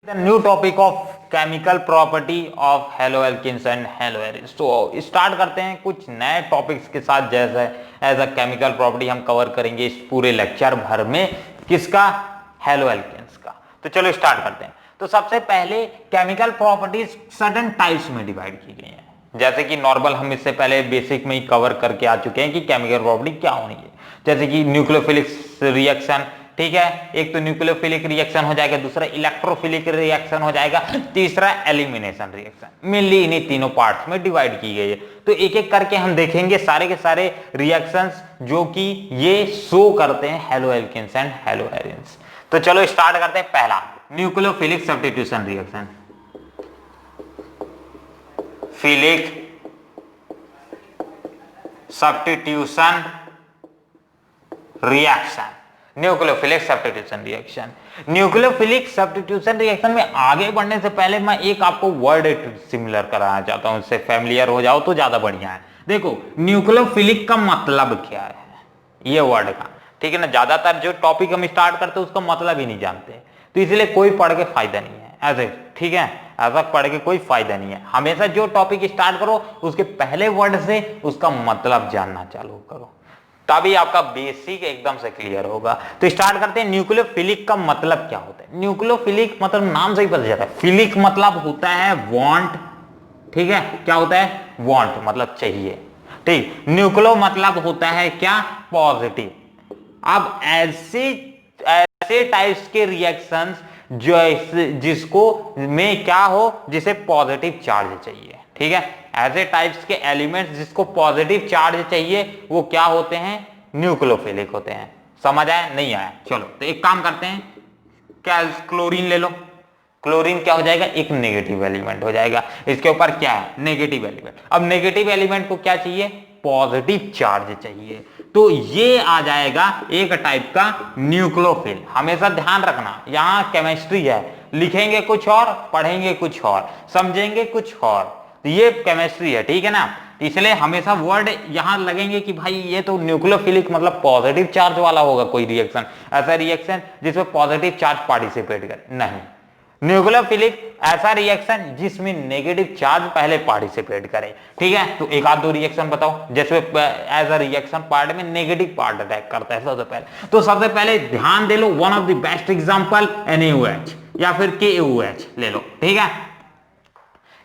The new topic of chemical property of haloalkenes and haloarenes। तो start करते हैं कुछ नए टॉपिक्स के साथ, जैसे एज अ केमिकल प्रॉपर्टी हम कवर करेंगे इस पूरे लेक्चर भर में किसका, हेलोएल्केन्स का। तो चलो स्टार्ट करते हैं। तो सबसे पहले केमिकल प्रॉपर्टीज सडन टाइप्स में डिवाइड की गई हैं, जैसे कि नॉर्मल हम इससे पहले बेसिक में ही कवर करके आ चुके हैं कि केमिकल प्रॉपर्टी क्या होनी है। जैसे कि न्यूक्लियोफिलिक रिएक्शन, ठीक है, एक तो न्यूक्लियोफिलिक रिएक्शन हो जाएगा, दूसरा इलेक्ट्रोफिलिक रिएक्शन हो जाएगा, तीसरा एलिमिनेशन रिएक्शन। मेनली इन्हीं तीनों पार्ट्स में डिवाइड की गई है। तो एक एक करके हम देखेंगे सारे के सारे रिएक्शंस जो कि ये शो करते हैं हेलोएल्केन्स एंड हेलोएरेन्स। तो चलो स्टार्ट करते हैं। पहला nucleophilic substitution reaction, philic substitution reaction, nucleophilic substitution reaction. Nucleophilic substitution reaction में आगे बढ़ने से पहले मैं एक आपको वर्ड सिमिलर कराना चाहता हूं, उससे फैमिलियर हो जाओ तो ज्यादा बढ़िया है। देखो न्यूक्लियोफिलिक का मतलब क्या है, ये वर्ड का, ठीक है ना। ज्यादातर जो टॉपिक हम स्टार्ट करते हैं उसका मतलब ही नहीं जानते, तो इसलिए कोई पढ़ के फायदा नहीं है ऐसे, ठीक है। ऐसा पढ़ के कोई फायदा नहीं है। हमेशा जो टॉपिक स्टार्ट करो उसके पहले वर्ड से उसका मतलब जानना चालू करो, तभी आपका बेसिक एकदम से क्लियर होगा। तो स्टार्ट करते हैं। न्यूक्लियोफिलिक का मतलब क्या होता है? न्यूक्लियोफिलिक मतलब नाम से ही पता चलता है, फिलिक मतलब होता है वांट, ठीक है। क्या होता है? वांट मतलब चाहिए, ठीक। न्यूक्लियो मतलब होता है क्या? पॉजिटिव। अब ऐसे टाइप्स के रिएक्शंस जो जिसको में क्या हो, जिसे पॉजिटिव चार्ज चाहिए, ठीक है। ऐसे टाइप्स के एलिमेंट्स जिसको पॉजिटिव चार्ज चाहिए वो क्या होते हैं? न्यूक्लियोफिलिक होते हैं। समझ आया? नहीं आया? चलो तो एक काम करते हैं, क्या क्लोरीन ले लो। क्लोरीन क्या हो जाएगा? एक नेगेटिव एलिमेंट हो जाएगा। इसके ऊपर क्या है? Negative element. अब नेगेटिव एलिमेंट को क्या चाहिए? पॉजिटिव चार्ज चाहिए, तो ये आ जाएगा एक टाइप का न्यूक्लियोफिल। हमेशा ध्यान रखना, यहां केमिस्ट्री है, लिखेंगे कुछ और, पढ़ेंगे कुछ और, समझेंगे कुछ और, तो ये केमिस्ट्री है, ठीक है ना। तो इसलिए हमेशा वर्ड यहां लगेंगे कि भाई ये तो न्यूक्लियोफिलिक मतलब पॉजिटिव चार्ज वाला होगा कोई रिएक्शन, ऐसा रिएक्शन जिसमें पॉजिटिव चार्ज पार्टिसिपेट करे, नहीं। न्यूक्लियोफिलिक ऐसा रिएक्शन जिसमें नेगेटिव चार्ज पहले पार्टिसिपेट करे, ठीक है। तो एक आध दो रिएक्शन बताओ जैसे एज अ रिएक्शन पार्ट में नेगेटिव पार्ट अटैक करता है सबसे पहले। तो सबसे पहले ध्यान दे लो, one of the best example NaOH या फिर KOH ले लो, ठीक है।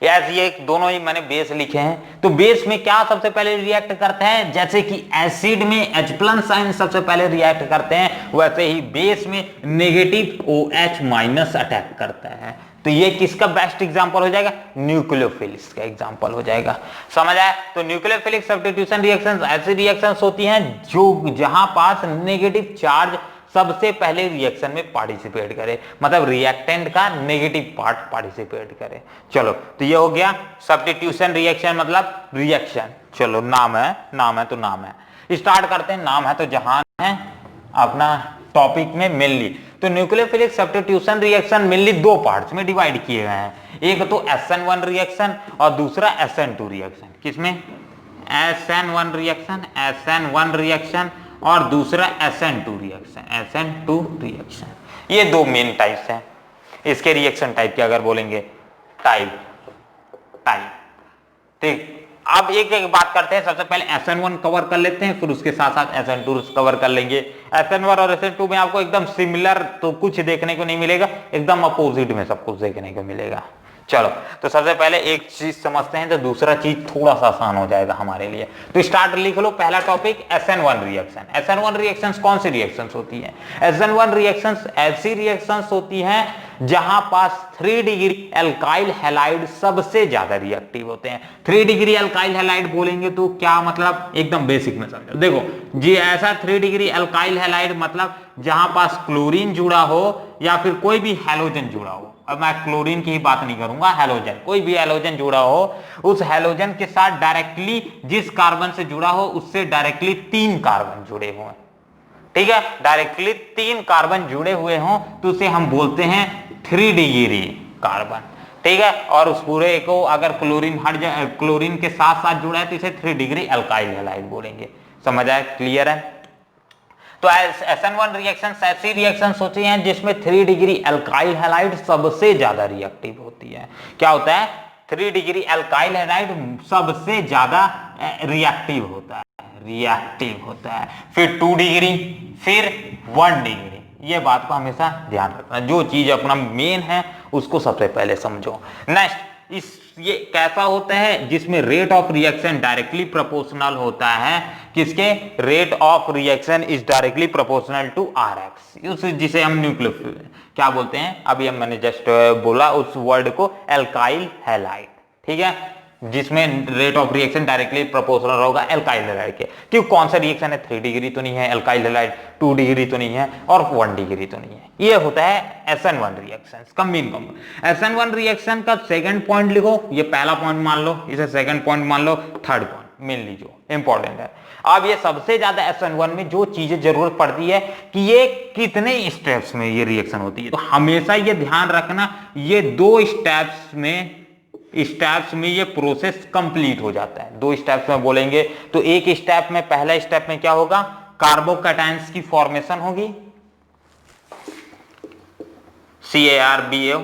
ये दोनों ही मैंने बेस लिखे हैं। तो बेस में क्या सबसे पहले रिएक्ट करते हैं? जैसे कि एसिड में H+ साइन सबसे पहले रिएक्ट करते हैं, वैसे ही बेस में नेगेटिव OH- अटैक करता है। तो ये किसका बेस्ट एग्जांपल हो जाएगा? न्यूक्लियोफिलिक का एग्जांपल हो जाएगा। समझ आया? तो न्यूक्लियोफिलिक सब्स्टिट्यूशन रिएक्शंस ऐसी रिएक्शंस होती हैं जो जहां पास नेगेटिव चार्ज सबसे पहले रिएक्शन में पार्टिसिपेट करे, मतलब रिएक्टेंट का नेगेटिव पार्ट पार्टिसिपेट करे। चलो तो ये हो गया सब्स्टिट्यूशन रिएक्शन मतलब रिएक्शन। चलो नाम है तो नाम है। स्टार्ट करते हैं। नाम है तो जहां है अपना टॉपिक में मेनली। तो न्यूक्लियोफिलिक सब्स्टिट्यूशन रिएक्शन मेनली दो पार्ट्स में डिवाइड किए गए हैं, एक तो SN1 रिएक्शन और दूसरा SN2 रिएक्शन। किसमें? SN1 रिएक्शन और दूसरा SN2 रिएक्शन। ये दो मेन टाइप्स हैं इसके रिएक्शन टाइप के, अगर बोलेंगे टाइप, ठीक। अब एक एक बात करते हैं। सबसे पहले SN1 कवर कर लेते हैं, फिर उसके साथ साथ SN2 कवर कर लेंगे। SN1 और SN2 में आपको एकदम सिमिलर तो कुछ देखने को नहीं मिलेगा, एकदम अपोजिट में सब कुछ देखने को मिलेगा। चलो तो सबसे पहले एक चीज समझते हैं तो दूसरा चीज थोड़ा सा आसान हो जाएगा हमारे लिए। तो स्टार्ट लिख लो। पहला topic SN1 reaction. SN1 reactions कौन सी रिएक्शंस होती हैं? SN1 रिएक्शंस ऐसी रिएक्शंस होती हैं जहां पास 3 डिग्री एल्काइल हैलाइड सबसे ज्यादा रिएक्टिव होते हैं। 3 डिग्री एल्काइल हैलाइड बोलेंगे तो क्या मतलब, एकदम बेसिक में समझो। देखो जी, ऐसा 3 डिग्री एल्काइल हैलाइड मतलब जहां पास क्लोरीन जुड़ा हो या फिर कोई भी हैलोजन जुड़ा हो। अब मैं क्लोरीन की ही बात नहीं करूंगा, हैलोजन, कोई भी हैलोजन जुड़ा हो, उस हैलोजन के साथ डायरेक्टली जिस कार्बन से जुड़ा हो उससे डायरेक्टली 3 कार्बन जुड़े हुए, ठीक है। डायरेक्टली 3 कार्बन जुड़े हुए हों तो उसे हम बोलते हैं 3 डिग्री कार्बन, ठीक है। और उस पूरे को अगर क्लोरीन हट जाए, क्लोरीन के साथ साथ जुड़ा है तो इसे 3 डिग्री एल्काइल हैलाइड बोलेंगे। समझ आया? क्लियर है? तो SN1 रिएक्शन ऐसी रिएक्शन होती हैं जिसमें 3 डिग्री एल्काइल हैलाइड सबसे ज्यादा रिएक्टिव होती है। क्या होता है? 3 डिग्री एल्काइल हैलाइड सबसे ज्यादा रिएक्टिव होता है। फिर 2 डिग्री, फिर 1 डिग्री। ये बात को हमेशा ध्यान रखना, जो चीज अपना मेन है उसको सबसे पहले समझो। नेक्स्ट, ये कैसा होता है? जिसमें rate of reaction directly proportional होता है। किसके? Rate of reaction is directly proportional to Rx, जिसे हम न्यूक्लियोफिल क्या बोलते हैं? अभी मैंने जस्ट बोला उस वर्ड को, एल्काइल हैलाइड। ठीक है, जिसमें rate of reaction directly proportional होगा एल्काइल हैलाइड के। क्यों? कौन सा रिएक्शन है? 3 डिग्री तो नहीं है एल्काइल हैलाइड, 2 डिग्री तो नहीं है और 1 डिग्री तो नहीं है। ये होता है SN1 रिएक्शन का मेन कंपोनेंट। SN1 रिएक्शन का सेकंड पॉइंट लिखो, ये पहला पॉइंट मान लो, इसे सेकंड पॉइंट मान लो, थर्ड पॉइंट मेन लीजिए, इंपॉर्टेंट है। अब ये सबसे ज्यादा SN1 में जो चीजें जरूरत पड़ती है कि ये कितने स्टेप्स में ये रिएक्शन होती है, तो हमेशा ये ध्यान रखना, ये 2 स्टेप्स में ये प्रोसेस कंप्लीट हो जाता है। 2 स्टेप्स में बोलेंगे तो एक स्टेप में, पहला स्टेप में क्या होगा? कार्बोकैटायंस की फॉर्मेशन होगी, CARBO,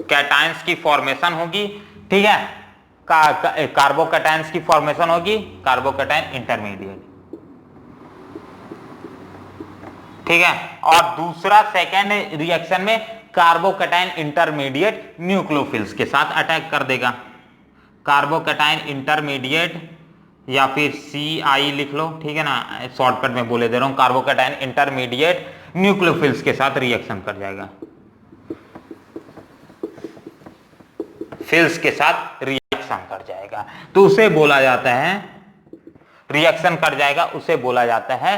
कैटायंस की फॉर्मेशन होगी। ठीक है, कार्बोकैटायंस की फॉर्मेशन होगी, कार्बोकैटायन इंटरमीडिएट। ठीक है, और दूसरा सेकेंड रिएक्शन में कार्बोकैटायन इंटरमीडिएट न्यूक्लियोफिल्स के साथ अटैक कर देगा। कार्बोकैटायन इंटरमीडिएट या फिर CI लिख लो, ठीक है ना, शॉर्टकट में बोले दे रहा हूं। कार्बोकैटायन इंटरमीडिएट न्यूक्लियोफिल्स के साथ रिएक्शन कर जाएगा, फिल्स के साथ रिएक्शन कर जाएगा, तो उसे बोला जाता है, रिएक्शन कर जाएगा, उसे बोला जाता है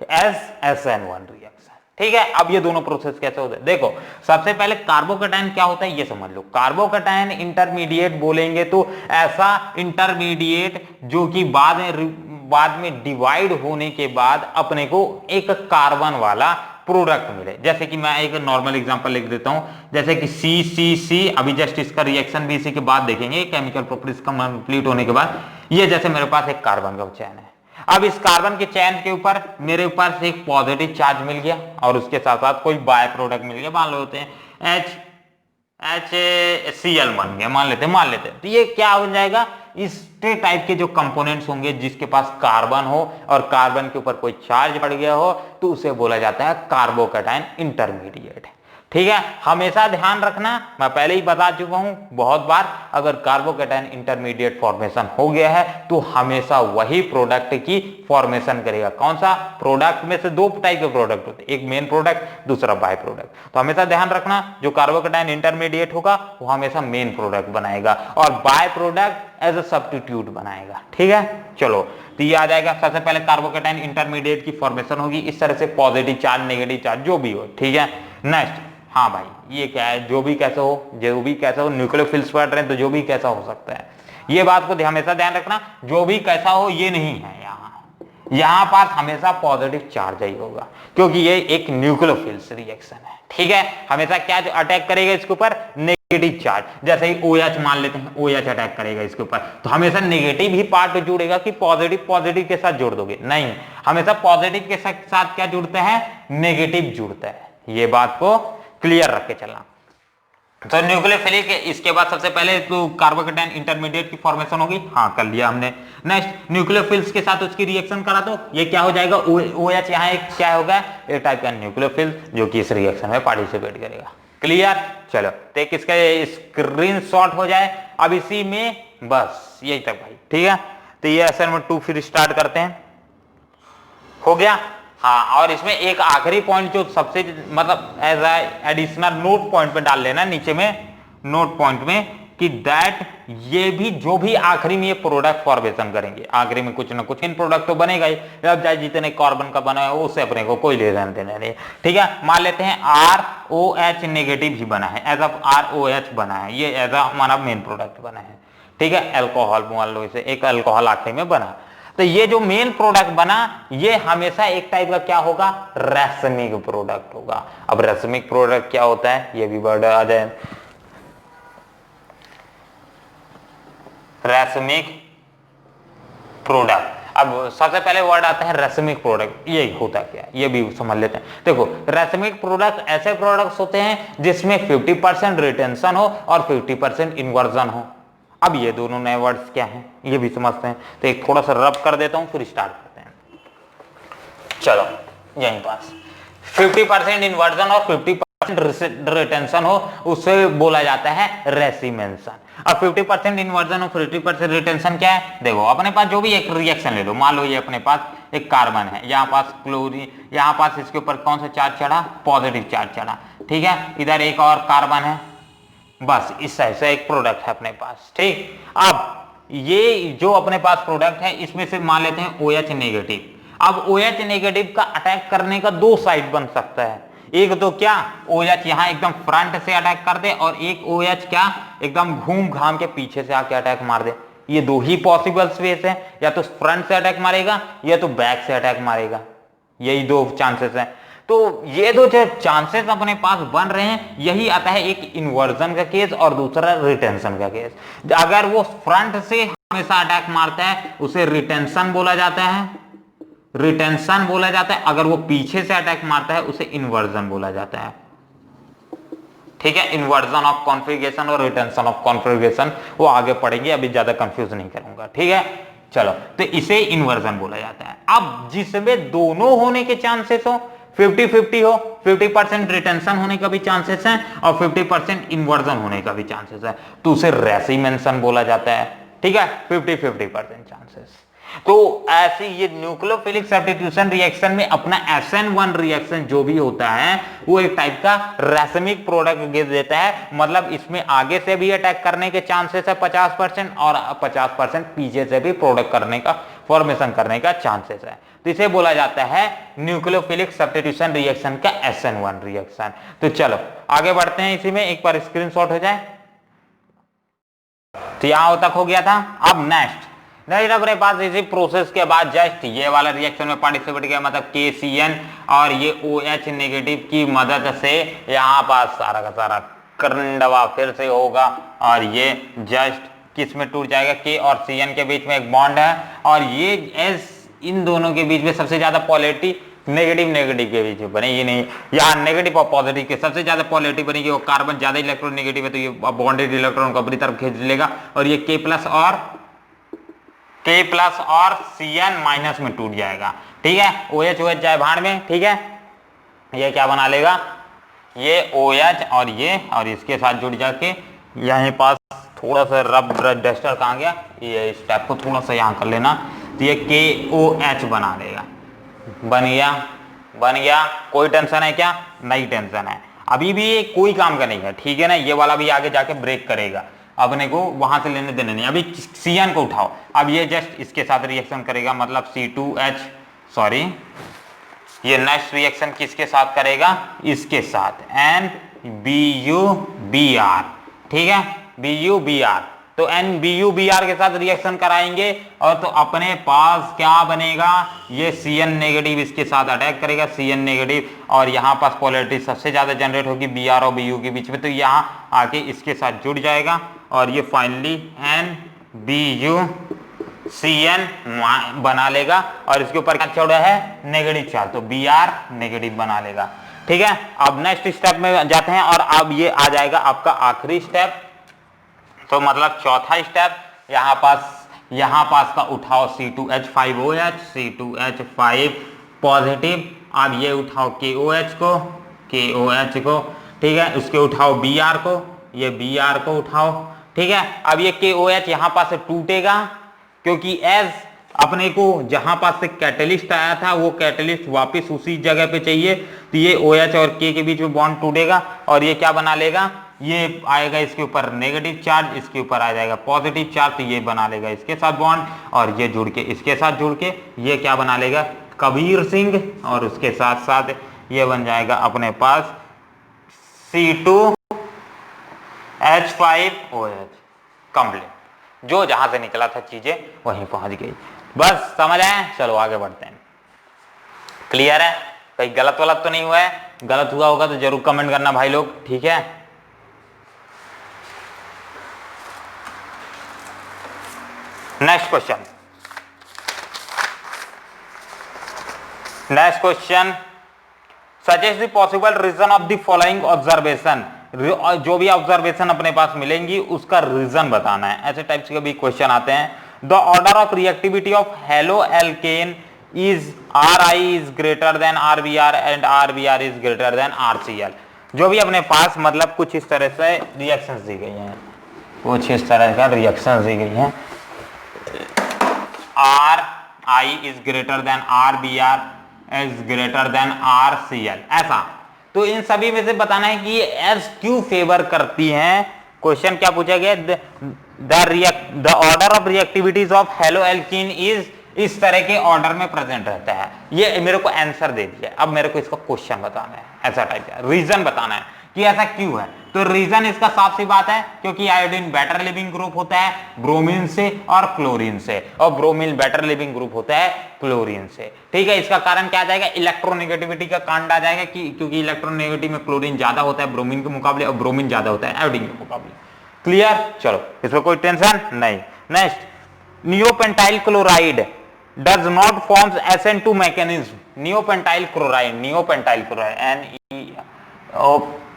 SN1 रिएक्शन। ठीक है, अब ये दोनों प्रोसेस कैसे होते हैं? देखो, सबसे पहले कार्बोकैटायन क्या होता है ये समझ लो। कार्बोकैटायन इंटरमीडिएट बोलेंगे तो ऐसा इंटरमीडिएट जो कि बाद में डिवाइड होने के बाद अपने को एक कार्बन वाला प्रोडक्ट मिले। जैसे कि मैं एक नॉर्मल एग्जांपल लिख देता हूं, जैसे कि CCC, अभी जस्ट इसका रिएक्शन भी इसी के बाद देखेंगे, केमिकल प्रॉपर्टीज कंप्लीट होने के बाद। ये जैसे मेरे पास एक कार्बन का चैन है, अब इस कार्बन के चैन के ऊपर मेरे ऊपर से एक पॉजिटिव चार्ज मिल गया और उसके साथ साथ कोई बाय प्रोडक्ट मिल गया, मान लो होते हैं HCl बन गया, मान लेते हैं। तो ये क्या हो जाएगा? इस टाइप के जो कंपोनेंट्स होंगे जिसके पास कार्बन हो और कार्बन के ऊपर कोई चार्ज पड़ गया हो, तो उसे बोला जाता है कार्बोकैटायन इंटरमीडिएट। ठीक है, हमेशा ध्यान रखना, मैं पहले ही बता चुका हूं बहुत बार, अगर कार्बोकैटायन इंटरमीडिएट फॉर्मेशन हो गया है तो हमेशा वही प्रोडक्ट की फॉर्मेशन करेगा। कौन सा? प्रोडक्ट में से 2 टाइप के प्रोडक्ट होते हैं, एक मेन प्रोडक्ट, दूसरा बाय प्रोडक्ट। तो हमेशा ध्यान रखना, जो कार्बोकैटायन इंटरमीडिएट होगा वो हमेशा मेन प्रोडक्ट बनाएगा और by product as a substitute बनाएगा। ठीक है, चलो, तो ये आ जाएगा। सबसे पहले कार्बोकैटायन इंटरमीडिएट की फॉर्मेशन होगी इस तरह से, पॉजिटिव चार्ज, नेगेटिव चार्ज, जो भी हो। ठीक है, नेक्स्ट, हाँ भाई, ये क्या है? जो भी कैसा हो, न्यूक्लियोफिल्स पढ़ रहे हैं तो जो भी कैसा हो सकता है, ये बात को हमेशा ध्यान रखना, जो भी कैसा हो ये नहीं है। यहाँ पास हमेशा पॉजिटिव चार्ज ही होगा, क्योंकि ये एक न्यूक्लियोफिल्स रिएक्शन है। ठीक है, हमेशा क्या अटैक करेगा इसके ऊपर? Negative charge. जैसे ही OH मान लेते हैं, OH अटैक करेगा इसके ऊपर, तो हमेशा नेगेटिव ही पार्ट जुड़ेगा कि पॉजिटिव के साथ जोड़ दोगे? नहीं, हमेशा पॉजिटिव के साथ क्या जुड़ता है? नेगेटिव जुड़ता है। ये बात को क्लियर रख के चलना। तो न्यूक्लियोफिलिक, इसके बाद सबसे पहले तो कार्बोकैटायन इंटरमीडिएट की फॉर्मेशन होगी, हाँ कर लिया हमने। नेक्स्ट, न्यूक्लियोफिल्स के साथ उसकी रिएक्शन करा तो ये क्या हो जाएगा? OH यहाँ एक क्या होगा? एक टाइप का न्यूक्लियोफिल जो कि इस रिएक्शन में पार्टिसिपेट करेगा। क्लियर? चलो, तो किसका स्क्रीनशॉट हो जाए अब इसी में, बस यही तक भाई। ठीक है, तो ये असाइनमेंट 2 फिर स्टार्ट करते हैं। हो गया? हाँ, और इसमें एक आखिरी पॉइंट जो सबसे मतलब एज एडिशनल नोट पॉइंट पे डाल लेना नीचे में, नोट पॉइंट में, कि दैट ये भी जो भी आखिरी में ये प्रोडक्ट फॉर्मेशन करेंगे, आखिरी में कुछ ना कुछ इन प्रोडक्ट तो बनेगा ही, अब चाहे जितने कार्बन का बना है उससे अपने को कोई लेना देना नहीं। ठीक है, मान लेते हैं ROH नेगेटिव ही बना है, एज ऑफ ROH बना है, ये एज हमारा मेन प्रोडक्ट बना है। ठीक है, एल्कोहल मान लो, इसे एक अल्कोहल आखिरी में बना, तो ये जो मेन प्रोडक्ट बना ये हमेशा एक टाइप का क्या होगा? रैसमिक प्रोडक्ट होगा। अब रैसमिक प्रोडक्ट क्या होता है ये भी वर्ड आ जाए, रैसमिक प्रोडक्ट। अब सबसे पहले वर्ड आता है रेसमिक प्रोडक्ट। ये होता क्या है ये भी समझ लेते हैं। देखो रेसमिक प्रोडक्ट ऐसे प्रोडक्ट्स होते हैं जिसमें 50% रिटेंशन हो और 50% इन्वर्जन हो। अब ये दोनों नए वर्ड्स क्या हैं ये भी समझते हैं। तो एक थोड़ा सा रब कर देता हूं फिर स्टार्ट करते हैं। चलो यहीं पास 50% इन्वर्जन और 50% रिटेंशन हो उससे बोला जाता है रेसिमेंशन। अब 50% इन्वर्जन और 50% रिटेंशन क्या है? देखो अपने पास जो भी एक रिएक्शन ले लो, मान लो ये अपने पास एक कार्बन है, यहाँ पास क्लोरीन, यहाँ पास इसके ऊपर कौन सा चार्ज चढ़ा? पॉजिटिव चार्ज चढ़ा, ठीक है। इधर एक और कार्बन है, बस इस साइड से एक प्रोडक्ट है अपने पास, ठीक। अब ये जो अपने पास प्रोडक्ट है इसमें से मान लेते हैं OH नेगेटिव। अब OH नेगेटिव का अटैक करने का दो साइड बन सकता है। एक तो क्या OH यहां एकदम फ्रंट से अटैक कर दे और एक OH क्या एकदम घूम घाम के पीछे से आके अटैक मार दे। ये दो ही पॉसिबल स्पेस है, या तो फ्रंट से अटैक मारेगा या तो बैक से अटैक मारेगा, यही दो चांसेस हैं। तो ये दो जो चांसेस अपने पास बन रहे हैं यही आता है एक इन्वर्जन का केस और दूसरा रिटेंशन का केस। अगर वो फ्रंट से हमेशा अटैक मारता है उसे रिटेंशन बोला जाता है, रिटेंशन बोला जाता है। अगर वो पीछे से अटैक मारता है उसे इन्वर्जन बोला जाता है, ठीक है। इन्वर्जन ऑफ कॉन्फ़िगरेशन और रिटेंशन ऑफ कॉन्फ़िगरेशन वो आगे पढ़ेंगे, अभी ज्यादा कंफ्यूज नहीं करूंगा, ठीक है। चलो तो इसे इन्वर्जन बोला जाता है। अब जिसमें दोनों होने के चांसेस हो, 50-50 हो, 50% रिटेंशन होने का भी चांसेस है और 50% इन्वर्जन होने का भी चांसेस है, तो उसे रेसिमेंशन बोला जाता है, ठीक है। 50-50% चांसेस। तो ऐसे ये न्यूक्लियोफिलिक सब्स्टिट्यूशन रिएक्शन में अपना SN1 रिएक्शन जो भी होता है वो एक टाइप का रेसमिक प्रोडक्ट देता है। मतलब इसमें आगे से भी अटैक करने के चांसेस है 50% और 50% पीछे से भी प्रोडक्ट करने का फॉर्मेशन करने का चांसेस है। तो इसे बोला जाता है न्यूक्लियोफिलिक सब्स्टिट्यूशन रिएक्शन का SN1 रिएक्शन। तो चलो आगे बढ़ते हैं, इसी में एक बार स्क्रीनशॉट हो जाए। तो यहां तक हो गया था। अब नेक्स्ट अपने पास इसी प्रोसेस के बाद जस्ट ये वाला रिएक्शन में पार्टिसिपेट किया, मतलब KCN और ये OH नेगेटिव की मदद से यहाँ पास सारा का सारा करंडवा फिर से होगा और ये जस्ट किस में टूट जाएगा? K और CN के बीच में एक बॉन्ड है और ये S इन दोनों के बीच में सबसे ज्यादा पोलैरिटी नेगेटिव नेगेटिव के बीच में बनेगी नहीं, यहाँ नेगेटिव और पॉजिटिव के सबसे ज्यादा पोलैरिटी बनेगी। वो कार्बन ज्यादा इलेक्ट्रॉन नेगेटिव है तो ये बॉन्डेड इलेक्ट्रॉन को अपनी तरफ खींच लेगा और ये K प्लस और CN माइनस में टूट जाएगा, ठीक है। OH जाए भाड़ में, ठीक है। ये क्या बना लेगा? ये OH और इसके साथ जुड़ जाके यहीं पास थोड़ा सा रब डस्टर कहाँ गया, ये स्टेप को थोड़ा सा यहाँ कर लेना, तो ये KOH बना लेगा। बन गया। कोई टेंशन है क्या? नहीं टेंशन है, अभी भी ये कोई काम का नहीं है, ठीक है ना। ये वाला भी आगे जाके ब्रेक करेगा, अपने को वहां से लेने देने नहीं। अभी CN को उठाओ, अब ये जस्ट इसके साथ रिएक्शन करेगा, मतलब ये नेक्स्ट रिएक्शन किसके साथ करेगा? इसके साथ NBuBr, ठीक है। BuBr, तो NBuBr के साथ रिएक्शन कराएंगे और तो अपने पास क्या बनेगा? ये CN नेगेटिव इसके साथ अटैक करेगा, CN नेगेटिव, और यहाँ पास पोलैरिटी सबसे ज्यादा जनरेट होगी Br और Bu के बीच में, तो यहाँ आके इसके साथ जुड़ जाएगा और ये फाइनली NBuCN बना लेगा और इसके ऊपर क्या छोड़ा है? नेगेटिव चार्ज, तो Br नेगेटिव बना लेगा, ठीक है। अब नेक्स्ट स्टेप में जाते हैं और अब ये आ जाएगा आपका आखिरी स्टेप, तो मतलब चौथा स्टेप। यहाँ पास का उठाओ C2H5OH, C2H5 पॉजिटिव। अब ये उठाओ KOH को, ठीक है। उसके उठाओ Br को, ये Br को उठाओ, ठीक है। अब ये KOH यहाँ पास से टूटेगा क्योंकि एज अपने को जहां पास से कैटलिस्ट आया था वो कैटलिस्ट वापस उसी जगह पे चाहिए, तो ये OH और K के बीच में बॉन्ड टूटेगा और ये क्या बना लेगा? ये आएगा इसके ऊपर नेगेटिव चार्ज, इसके ऊपर आ जाएगा पॉजिटिव चार्ज, तो ये बना लेगा इसके साथ बॉन्ड और ये जुड़ के इसके साथ जुड़ के ये क्या बना लेगा? कबीर सिंह, और उसके साथ साथ ये बन जाएगा अपने पास C2H5OH कंप्लीट। जो जहां से निकला था चीजें वहीं पहुंच गई, बस समझ आए। चलो आगे बढ़ते हैं। क्लियर है? कहीं गलत तो नहीं हुआ है? गलत हुआ होगा तो जरूर कमेंट करना भाई लोग, ठीक है। Next question, next question, suggest the possible reason of the following observation, जो भी ऑब्जर्वेशन अपने पास मिलेंगी उसका रीजन बताना है। ऐसे टाइप्स के भी क्वेश्चन आते हैं। The order of reactivity of halo alkane is RI is greater than RBr and RBr is greater than RCl। जो भी अपने पास मतलब कुछ इस तरह से रिएक्शंस दी गई हैं, कुछ इस तरह का रिएक्शंस दी गई हैं, RI is greater than RBr is greater than RCl, ऐसा। तो इन सभी में से बताना है कि ये एस क्यों फेवर करती हैं। क्वेश्चन क्या पूछा गया, the order of reactivities of hello alkene is, इस तरह के ऑर्डर में प्रेजेंट रहता है। ये मेरे को आंसर दे दिया, अब मेरे को इसका क्वेश्चन बताना है, ऐसा टाइप का रीजन बताना है कि ऐसा क्यों है। तो रीजन इसका साफ सी बात है, क्योंकि आयोडीन बेटर लिविंग ग्रुप होता है ब्रोमीन से और क्लोरीन से, और ब्रोमीन बेटर लिविंग ग्रुप होता है क्लोरीन से। ठीक है, इसका कारण क्या आ जाएगा, इलेक्ट्रोनेगेटिविटी का कांड आ जाएगा कि क्योंकि इलेक्ट्रोनेगेटिव में क्लोरीन ज्यादा होता है ब्रोमीन के मुकाबले, और ब्रोमीन ज्यादा होता है आयोडीन के मुकाबले। क्लियर, चलो इसमें कोई टेंशन नहीं। Next, neopentyl chloride does not forms SN2 mechanism, neopentyl chloride, neopentyl chloride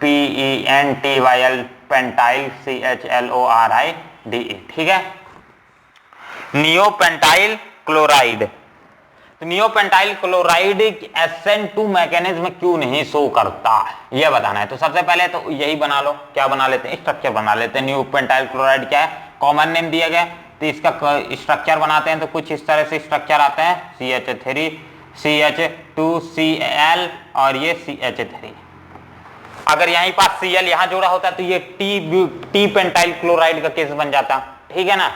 NEOPENTYL pentyl CHLORIDE, ठीक है, नियोपेंटाइल क्लोराइड। तो नियोपेंटाइल क्लोराइड SN2 मैकेनिज्म क्यों नहीं शो करता, यह बताना है। तो सबसे पहले तो यही बना लो, क्या बना लेते हैं, स्ट्रक्चर बना लेते हैं। नियोपेंटाइल क्लोराइड क्या है, कॉमन नेम दिया गया, तो इसका स्ट्रक्चर बनाते हैं। तो कुछ इस तरह से स्ट्रक्चर आता है, CH3 CH2Cl और ये CH3। अगर यहीं पास Cl यहां जोड़ा होता है तो ये टी पेंटाइल क्लोराइड का केस बन जाता, ठीक है ना।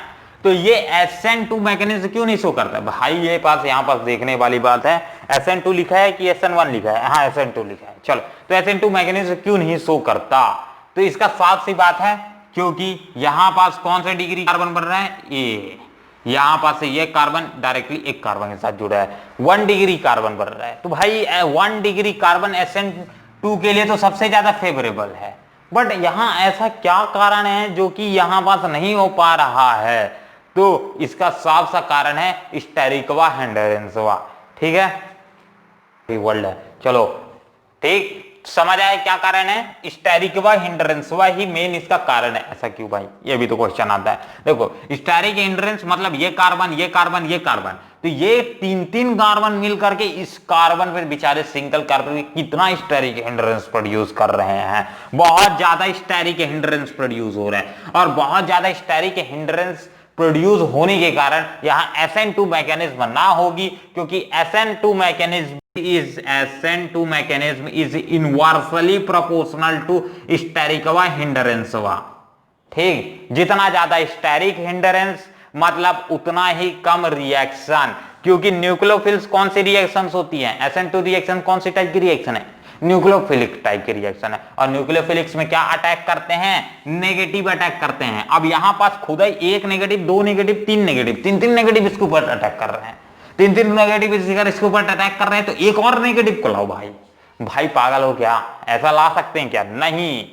तो ये SN2 मैकेनिज्म क्यों नहीं शो करता भाई, ये पास यहां पास देखने वाली बात है। SN2 लिखा है कि SN1 लिखा है, हाँ SN2 लिखा है। चलो, तो SN2 मैकेनिज्म क्यों नहीं शो करता, तो इसका साफ सी बात है, क्योंकि यहां पास कौन सा डिग्री कार्बन बन रहा है, ए, यहां पास से ये कार्बन डायरेक्टली एक कार्बन के साथ जुड़ा है, 1 डिग्री कार्बन बन रहा है। तो भाई 1 डिग्री कार्बन SN2 के लिए तो सबसे ज्यादा फेवरेबल है। बट यहां ऐसा क्या कारण है जो कि यहां पास नहीं हो पा रहा है, तो इसका साफ सा कारण है स्टेरिकवा हिंडरेंसवा, ठीक है, वर्ल्ड है। चलो ठीक, समझ आया क्या कारण है, स्टेरिकवा हिंड्रेंसवा ही मेन इसका कारण है। ऐसा क्यों भाई, ये भी तो क्वेश्चन आता है। देखो, स्टेरिक हिंड्रेंस मतलब ये कार्बन ये कार्बन ये कार्बन, तो ये 3-3 कार्बन मिल करके इस कार्बन पर बेचारे सिंगल कार्बन कितना स्टेरिक हिंड्रेंस प्रोड्यूस कर रहे हैं, बहुत ज्यादा स्टेरिक हिंड्रेंस प्रोड्यूस हो रहा है। और बहुत ज्यादा स्टेरिक हिंड्रेंस प्रोड्यूस होने के कारण यहां SN2 मैकेनिज्म ना होगी, क्योंकि SN2 mechanism is inversely proportional to स्टेरिकवा हिंडरेंसवा। ठीक, जितना ज्यादा स्टेरिक हिंडरेंस मतलब उतना ही कम रिएक्शन, क्योंकि न्यूक्लियोफिल्स कौन सी रिएक्शंस होती हैं, SN2 रिएक्शन कौन सी टाइप की रिएक्शन है, न्यूक्लियोफिलिक टाइप की रिएक्शन है। और न्यूक्लियोफिलिक्स में क्या अटैक करते हैं, नेगेटिव अटैक करते हैं। अब यहां पास खुद ही 1 नेगेटिव 2 नेगेटिव 3 नेगेटिव 3-3 नेगेटिव इसके ऊपर अटैक कर रहे हैं, 3-3 नेगेटिव इसके ऊपर अटैक कर रहे हैं, तो एक और नेगेटिव को लाओ भाई। भाई पागल हो क्या, ऐसा ला सकते हैं क्या, नहीं।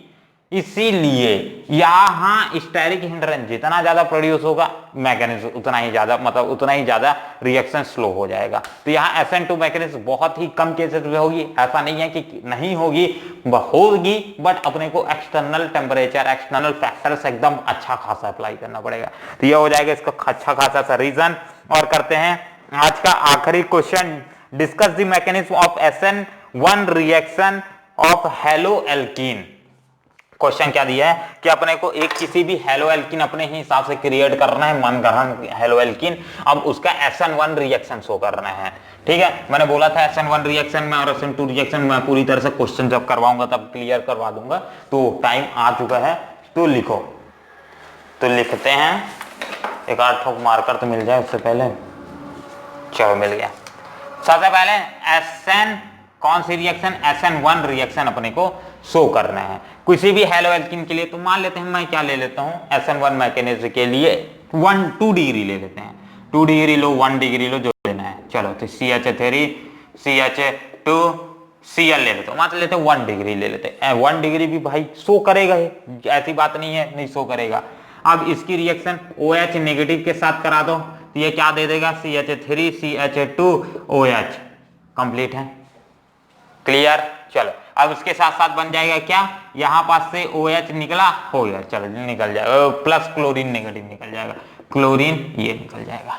इसीलिए यहां स्टेरिक हिंड्रेंस जितना ज्यादा प्रोड्यूस होगा मैकेनिज्म उतना ही ज्यादा मतलब उतना ही ज्यादा रिएक्शन स्लो हो जाएगा। तो यहां SN2 मैकेनिज्म बहुत ही कम केसेस में होगी, ऐसा नहीं है कि नहीं होगी, होगी, बट अपने को एक्सटर्नल टेम्परेचर एक्सटर्नल फैक्टर्स एकदम अच्छा खासा अप्लाई करना पड़ेगा। तो यह हो जाएगा इसका अच्छा खासा सा रीजन। और करते हैं आज का आखिरी question, discuss the mechanism of SN1 reaction of hello alkene. Question क्या दिया है कि अपने को एक किसी भी हेलो एल्कीन अपने ही हिसाब से क्रिएट करना है, मनगढ़ंत हेलो एल्कीन। अब उसका SN1 रिएक्शन शो करना है, ठीक है। मैंने बोला था SN1 रिएक्शन में और SN2 रिएक्शन में पूरी तरह से क्वेश्चन जब करवाऊंगा तब क्लियर करवा दूंगा। तो टाइम आ चुका है, तो लिखो। तो लिखते हैं, एक आध ठोक मार्कर तो मिल जाए उससे पहले। चलो मिल गया। सबसे पहले SN कौन सी रिएक्शन, SN1 रिएक्शन अपने को शो करना है किसी भी हेलो एल्कीन के लिए। तो मान लेते हैं, मैं क्या ले लेता हूं, SN1 मैकेनिज्म के लिए 2 डिग्री ले लेते हैं, 2 डिग्री लो 1 डिग्री लो जो लेना है। चलो तो CH3 CH2 Cl ले लेते हैं, मान लेते हैं 1 डिग्री ले लेते हैं। 1 डिग्री भी भाई शो करेगा ही, ऐसी बात नहीं है नहीं शो करेगा। अब इसकी रिएक्शन OH नेगेटिव के साथ करा दो, तो ये क्या दे देगा, CH3 CH2 OH, कंप्लीट है, क्लियर। चलो अब उसके साथ साथ बन जाएगा क्या, यहाँ पास से OH निकला, हो गया, चलो निकल जाएगा, प्लस क्लोरीन नेगेटिव निकल जाएगा, क्लोरीन ये निकल जाएगा।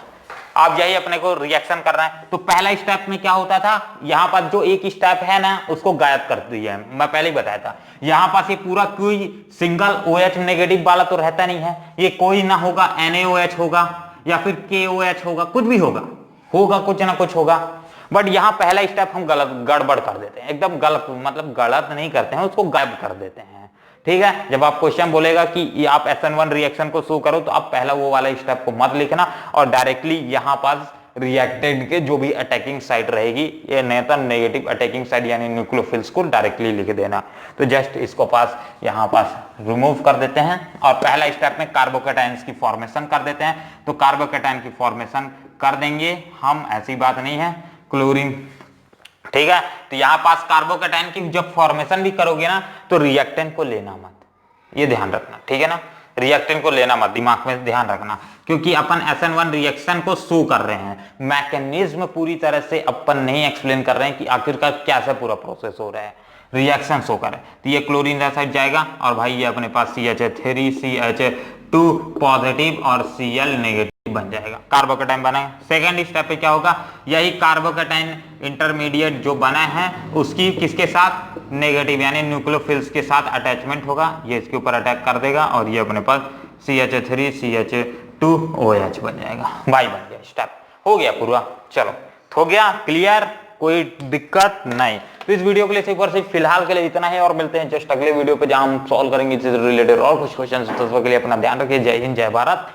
अब यही अपने को रिएक्शन करना है। तो पहला स्टेप में क्या होता था, यहाँ पर जो एक स्टेप है ना उसको गायब कर दिया है, मैं पहले ही बताया था। यहाँ पास ये पूरा कोई सिंगल OH नेगेटिव वाला तो रहता नहीं है, ये कोई ना होगा NaOH होगा या फिर KOH होगा, कुछ भी होगा कुछ ना कुछ होगा। बट यहाँ पहला स्टेप हम गड़बड़ कर देते हैं, एकदम गलत, मतलब गलत नहीं करते हैं, उसको गायब कर देते हैं, ठीक है। जब आप क्वेश्चन बोलेगा कि आप SN1 रिएक्शन को शो करो तो आप पहला वो वाला स्टेप को मत लिखना और डायरेक्टली यहाँ पास रिएक्टेंट के जो भी अटैकिंग साइड रहेगी, ये नेगेटिव अटैकिंग साइड यानी न्यूक्लियोफिल्स को डायरेक्टली लिख देना। तो जस्ट इसको पास यहाँ पास रिमूव कर देते हैं और पहला स्टेप में कार्बोकैटायंस की फॉर्मेशन कर देते हैं। तो कार्बोकैटायन की फॉर्मेशन कर देंगे हम, ऐसी बात नहीं है, क्लोरीन, ठीक है। तो यहां पास कार्बोकैटायन की जब फॉर्मेशन भी करोगे ना तो रिएक्टेंट को लेना मत, ये ध्यान रखना, ठीक है ना, रिएक्टेंट को लेना मत, दिमाग में ध्यान रखना, क्योंकि अपन SN1 रिएक्शन को शो कर रहे हैं, मैकेनिज्म पूरी तरह से अपन नहीं एक्सप्लेन कर रहे हैं कि आखिरकार कैसे पूरा प्रोसेस हो रहा है, रिएक्शन शो कर रहे हैं। तो ये क्लोरीन साइड जाएगा और भाई ये अपने पास CH3 CH2 पॉजिटिव और Cl नेगेटिव बन जाएगा, कार्बोकैटायन बनेगा। सेकेंड स्टेप पे क्या होगा, यही कार्बोकैटायन इंटरमीडिएट जो बना है उसकी किसके साथ, नेगेटिव यानी न्यूक्लियोफिल्स के साथ अटैचमेंट होगा, ये इसके ऊपर अटैक कर देगा और ये अपने पास CH3 CH2 OH बन जाएगा, भाई बन गया, स्टेप हो गया पूरा। चलो हो गया क्लियर, कोई दिक्कत नहीं। तो इस वीडियो के लिए एक बार सिर्फ फिलहाल के लिए इतना है और मिलते हैं जस्ट अगले वीडियो पे जहां हम सॉल्व करेंगे इससे रिलेटेड और कुछ क्वेश्चन। तब तक के लिए अपना ध्यान रखिए, जय हिंद जय भारत।